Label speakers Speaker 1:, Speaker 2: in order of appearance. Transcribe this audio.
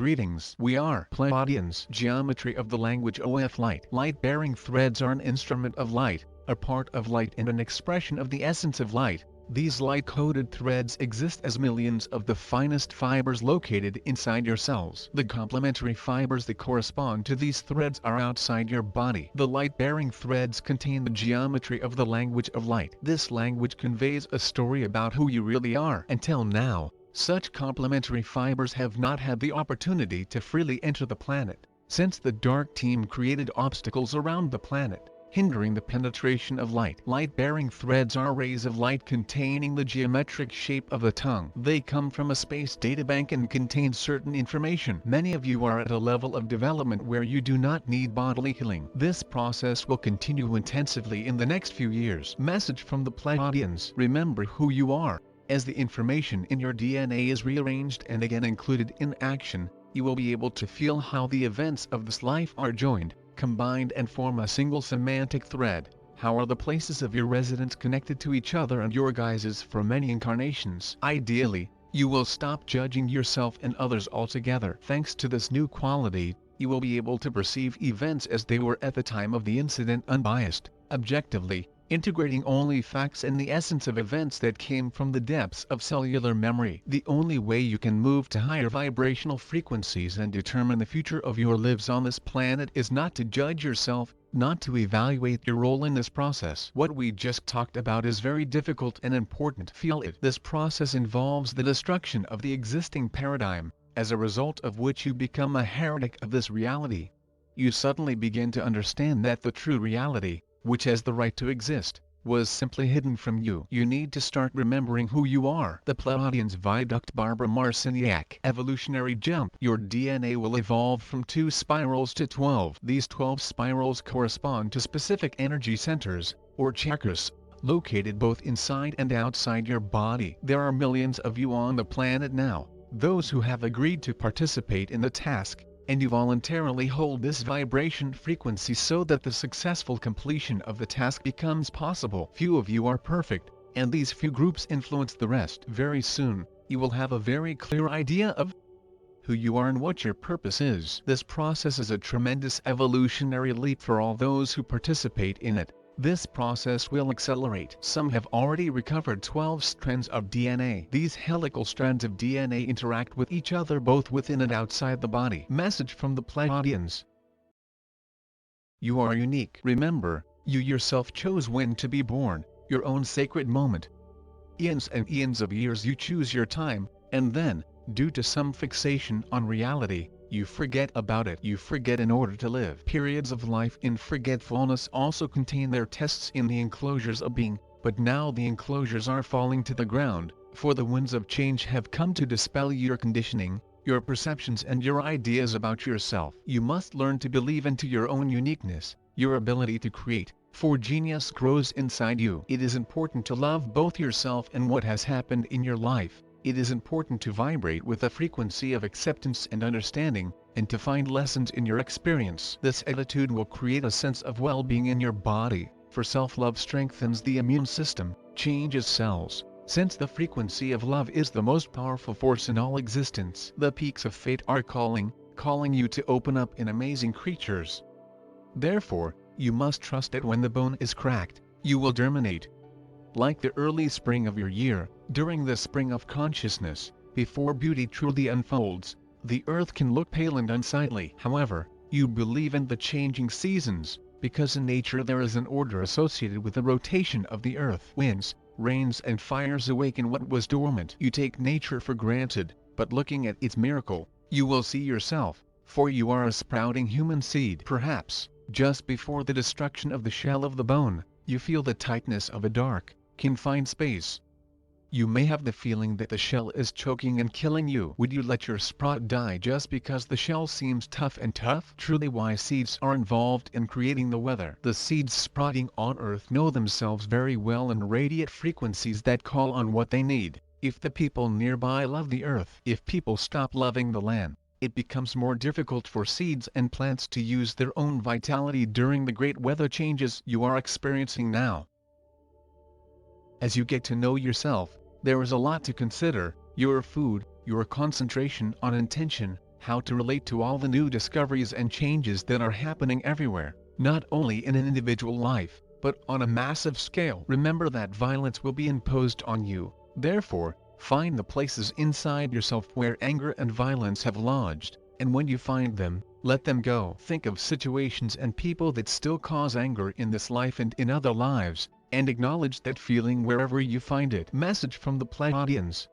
Speaker 1: Greetings. We are Pleiadians. Geometry of the language of light. Light-bearing threads are an instrument of light, a part of light and an expression of the essence of light. These light-coded threads exist as millions of the finest fibers located inside your cells. The complementary fibers that correspond to these threads are outside your body. The light-bearing threads contain the geometry of the language of light. This language conveys a story about who you really are. Until now, such complementary fibers have not had the opportunity to freely enter the planet, since the Dark Team created obstacles around the planet, hindering the penetration of light. Light-bearing threads are rays of light containing the geometric shape of the tongue. They come from a space databank and contain certain information. Many of you are at a level of development where you do not need bodily healing. This process will continue intensively in the next few years. Message from the Pleiadians: remember who you are. As the information in your DNA is rearranged and again included in action, you will be able to feel how the events of this life are joined, combined and form a single semantic thread. How are the places of your residence connected to each other and your guises for many incarnations? Ideally, you will stop judging yourself and others altogether. Thanks to this new quality, you will be able to perceive events as they were at the time of the incident unbiased, objectively, integrating only facts and the essence of events that came from the depths of cellular memory. The only way you can move to higher vibrational frequencies and determine the future of your lives on this planet is not to judge yourself, not to evaluate your role in this process. What we just talked about is very difficult and important. Feel it. This process involves the destruction of the existing paradigm, as a result of which you become a heretic of this reality. You suddenly begin to understand that the true reality, which has the right to exist, was simply hidden from you. You need to start remembering who you are. The Pleiadians Viaduct Barbara Marciniak Evolutionary Jump. Your DNA will evolve from 2 spirals to 12. These 12 spirals correspond to specific energy centers, or chakras, located both inside and outside your body. There are millions of you on the planet now, those who have agreed to participate in the task, and you voluntarily hold this vibration frequency so that the successful completion of the task becomes possible. Few of you are perfect, and these few groups influence the rest. Very soon, you will have a very clear idea of who you are and what your purpose is. This process is a tremendous evolutionary leap for all those who participate in it. This process will accelerate. Some have already recovered 12 strands of DNA. These helical strands of DNA interact with each other both within and outside the body. Message from the Pleiadians: you are unique. Remember, you yourself chose when to be born, your own sacred moment. Eons and eons of years you choose your time, and then, due to some fixation on reality, you forget about it. You forget in order to live. Periods of life in forgetfulness also contain their tests in the enclosures of being, but now the enclosures are falling to the ground, for the winds of change have come to dispel your conditioning, your perceptions and your ideas about yourself. You must learn to believe into your own uniqueness, your ability to create, for genius grows inside you. It is important to love both yourself and what has happened in your life. It is important to vibrate with a frequency of acceptance and understanding, and to find lessons in your experience. This attitude will create a sense of well-being in your body, for self-love strengthens the immune system, changes cells. Since the frequency of love is the most powerful force in all existence, the peaks of fate are calling you to open up in amazing creatures. Therefore, you must trust that when the bone is cracked, you will germinate. Like the early spring of your year, during the spring of consciousness, before beauty truly unfolds, the earth can look pale and unsightly. However, you believe in the changing seasons, because in nature there is an order associated with the rotation of the earth. Winds, rains and fires awaken what was dormant. You take nature for granted, but looking at its miracle, you will see yourself, for you are a sprouting human seed. Perhaps, just before the destruction of the shell of the bone, you feel the tightness of a dark, confined space. You may have the feeling that the shell is choking and killing you. Would you let your sprout die just because the shell seems tough? Truly wise seeds are involved in creating the weather. The seeds sprouting on earth know themselves very well and radiate frequencies that call on what they need. If the people nearby love the earth, if people stop loving the land, it becomes more difficult for seeds and plants to use their own vitality during the great weather changes you are experiencing now. As you get to know yourself, there is a lot to consider: your food, your concentration on intention, how to relate to all the new discoveries and changes that are happening everywhere, not only in an individual life, but on a massive scale. Remember that violence will be imposed on you, therefore, find the places inside yourself where anger and violence have lodged, and when you find them, let them go. Think of situations and people that still cause anger in this life and in other lives, and acknowledge that feeling wherever you find it. Message from the Pleiadians.